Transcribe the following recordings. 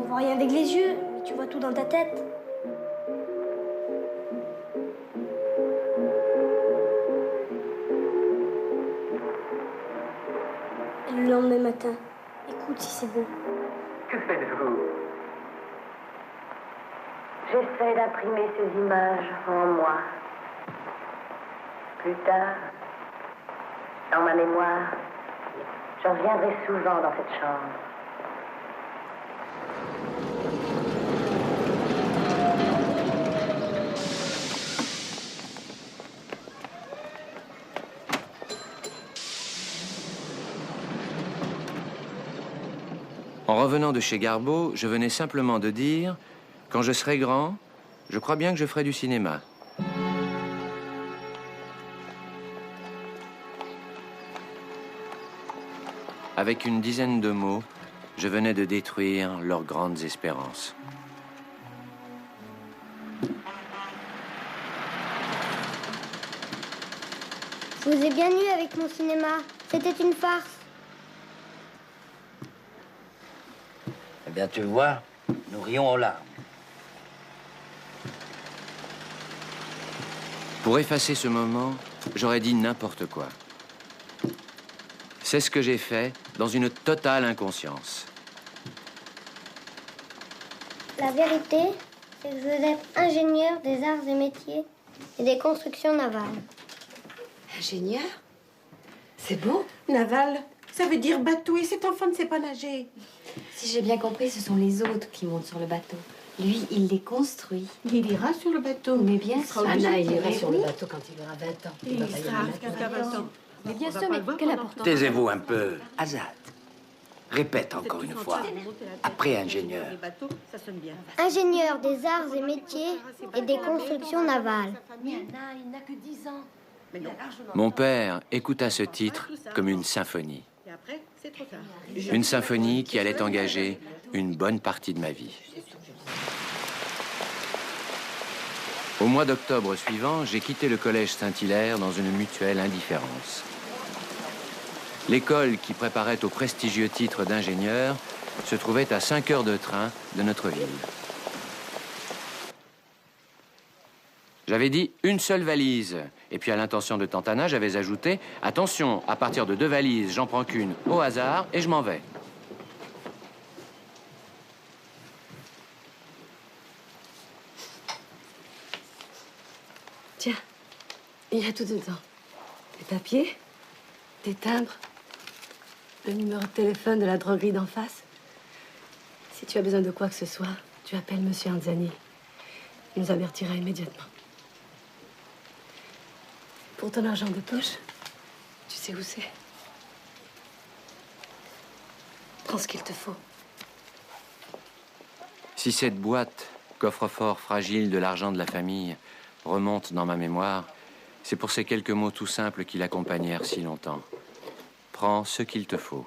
voit rien avec les yeux, mais tu vois tout dans ta tête. Et le lendemain matin, écoute si c'est beau. Que faites-vous? J'essaie d'imprimer ces images en moi. Plus tard, dans ma mémoire, je reviendrai souvent dans cette chambre. En revenant de chez Garbeau, je venais simplement de dire, quand je serai grand, je crois bien que je ferai du cinéma. Avec une dizaine de mots, je venais de détruire leurs grandes espérances. Je vous ai bien eu avec mon cinéma. C'était une farce. Eh bien, tu vois, nous rions aux larmes. Pour effacer ce moment, j'aurais dit n'importe quoi. C'est ce que j'ai fait dans une totale inconscience. La vérité, c'est que je veux être ingénieur des arts et métiers et des constructions navales. Ingénieur? C'est beau. Naval, ça veut dire bateau et cet enfant ne sait pas nager. Si j'ai bien compris, ce sont les autres qui montent sur le bateau. Lui, il les construit. Il ira sur le bateau. Mais bien sûr. Anna, il ira sur le bateau quand il aura 20 ans. Il sera jusqu'à 20 ans. Mais bien sûr, mais quelle importance? Taisez-vous un peu, Azad. Répète encore une fois. Après ingénieur. Ingénieur des arts et métiers et des constructions navales. Mais Anna, il n'a que 10 ans. Mon père écouta ce titre comme une symphonie. Une symphonie qui allait engager une bonne partie de ma vie. Au mois d'octobre suivant, j'ai quitté le collège Saint-Hilaire dans une mutuelle indifférence. L'école qui préparait au prestigieux titre d'ingénieur se trouvait à 5 heures de train de notre ville. J'avais dit une seule valise. Et puis à l'intention de tante Anna, j'avais ajouté « Attention, à partir de 2 valises, j'en prends qu'une au hasard et je m'en vais ». Tiens, il y a tout dedans. Des papiers, des timbres, le numéro de téléphone de la droguerie d'en face. Si tu as besoin de quoi que ce soit, tu appelles Monsieur Anzani. Il nous avertira immédiatement. Pour ton argent de poche, tu sais où c'est. Prends ce qu'il te faut. Si cette boîte, coffre-fort fragile de l'argent de la famille, remonte dans ma mémoire, c'est pour ces quelques mots tout simples qui l'accompagnèrent si longtemps. Prends ce qu'il te faut.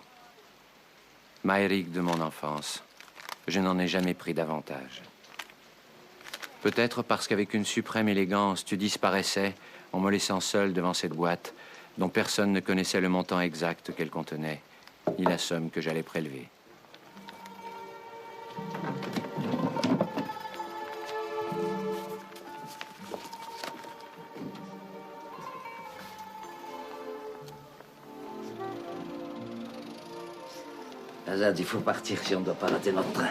Maëric de mon enfance, je n'en ai jamais pris davantage. Peut-être parce qu'avec une suprême élégance, tu disparaissais en me laissant seul devant cette boîte dont personne ne connaissait le montant exact qu'elle contenait, ni la somme que j'allais prélever. Azad, il faut partir si on ne doit pas rater notre train.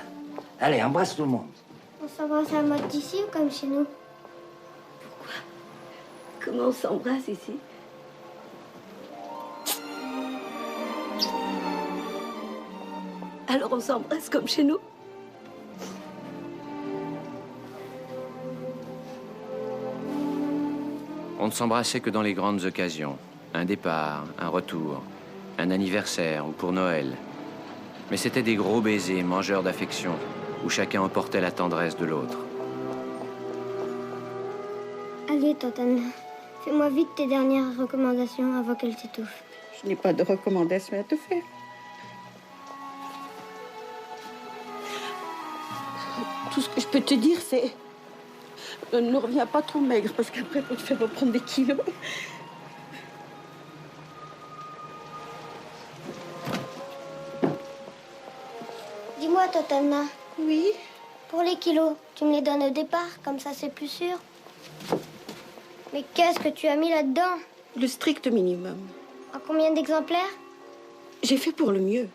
Allez, embrasse tout le monde. On s'embrasse à mode d'ici ou comme chez nous? Comment on s'embrasse ici? Alors on s'embrasse comme chez nous? On ne s'embrassait que dans les grandes occasions. Un départ, un retour, un anniversaire ou pour Noël. Mais c'était des gros baisers mangeurs d'affection où chacun emportait la tendresse de l'autre. Allez, tante Anna, fais-moi vite tes dernières recommandations avant qu'elle s'étouffe. Je n'ai pas de recommandations à te faire. Tout ce que je peux te dire, c'est... ne reviens pas trop maigre, parce qu'après, pour te faire reprendre des kilos... Dis-moi, tante Anna, Oui. Pour les kilos, tu me les donnes au départ, comme ça c'est plus sûr. Mais qu'est-ce que tu as mis là-dedans? Le strict minimum. En combien d'exemplaires? J'ai fait pour le mieux.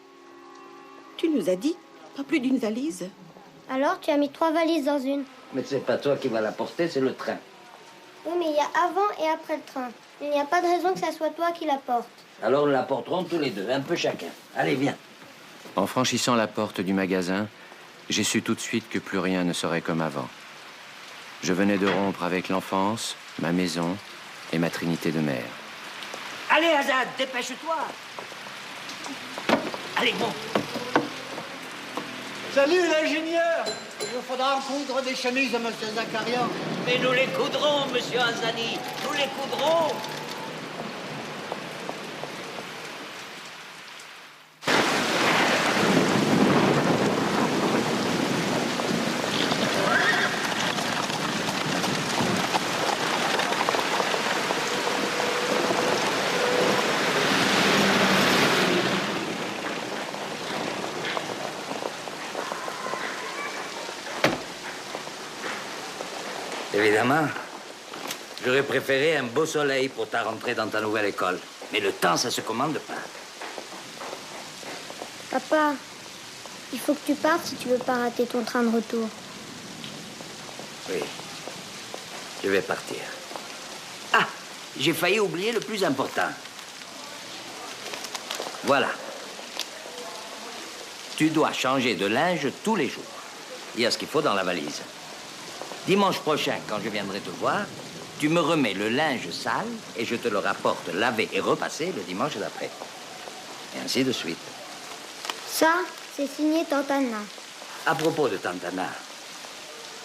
Tu nous as dit, pas plus d'une valise. Alors, tu as mis 3 valises dans une. Mais c'est pas toi qui vas la porter, c'est le train. Oui, mais il y a avant et après le train. Il n'y a pas de raison que ça soit toi qui la porte. Alors nous la porterons tous les deux, un peu chacun. Allez, viens. En franchissant la porte du magasin, j'ai su tout de suite que plus rien ne serait comme avant. Je venais de rompre avec l'enfance, ma maison et ma trinité de mère. Allez, Azad, dépêche-toi. Allez, bon. Salut l'ingénieur! Il nous faudra coudre des chemises à monsieur Zakarian. Mais nous les coudrons, monsieur Azani. Nous les coudrons. Évidemment, j'aurais préféré un beau soleil pour ta rentrée dans ta nouvelle école. Mais le temps, ça se commande pas. Papa, il faut que tu partes si tu veux pas rater ton train de retour. Oui, je vais partir. Ah, j'ai failli oublier le plus important. Voilà. Tu dois changer de linge tous les jours. Il y a ce qu'il faut dans la valise. Dimanche prochain, quand je viendrai te voir, tu me remets le linge sale et je te le rapporte lavé et repassé le dimanche d'après. Et ainsi de suite. Ça, c'est signé Tante Anna. À propos de Tante Anna,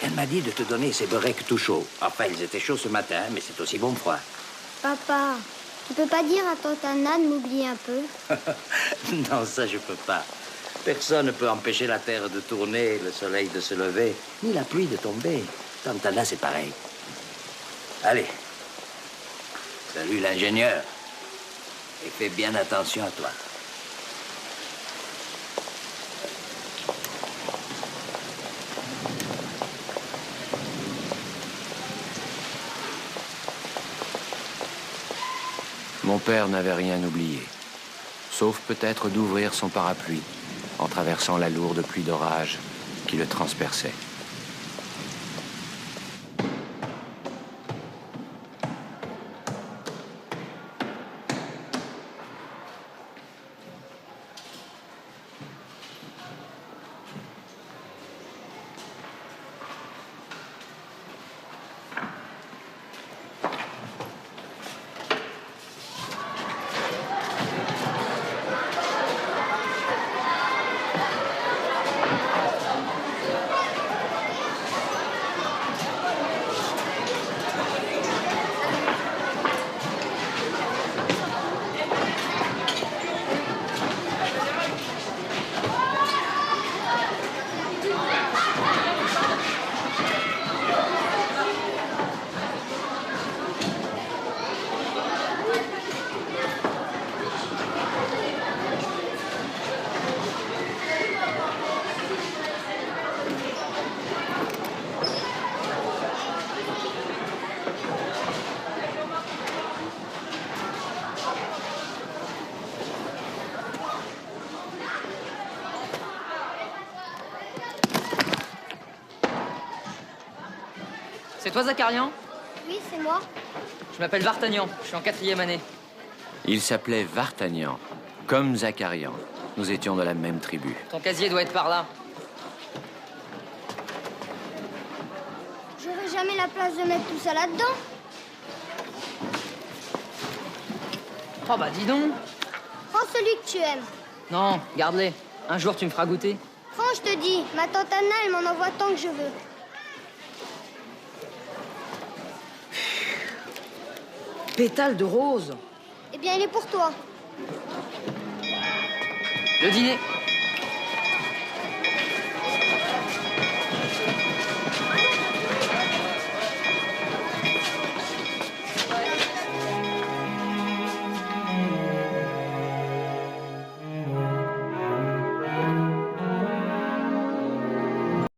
elle m'a dit de te donner ces beurrecs tout chauds. Enfin, ils étaient chauds ce matin, mais c'est aussi bon froid. Papa, tu peux pas dire à Tante Anna de m'oublier un peu? Non, ça, je peux pas. Personne ne peut empêcher la terre de tourner, le soleil de se lever, ni la pluie de tomber. Tante Anna, c'est pareil. Allez. Salut l'ingénieur. Et fais bien attention à toi. Mon père n'avait rien oublié, sauf peut-être d'ouvrir son parapluie en traversant la lourde pluie d'orage qui le transperçait. C'est toi, Zakarian? Oui, c'est moi. Je m'appelle Vartagnan, je suis en 4e année. Il s'appelait Vartagnan, comme Zakarian. Nous étions de la même tribu. Ton casier doit être par là. J'aurai jamais la place de mettre tout ça là-dedans. Oh bah dis donc. Prends celui que tu aimes. Non, garde-les. Un jour, tu me feras goûter. Prends, je te dis. Ma tante Anna, elle m'en envoie tant que je veux. Pétale de rose. Eh bien, il est pour toi. Le dîner.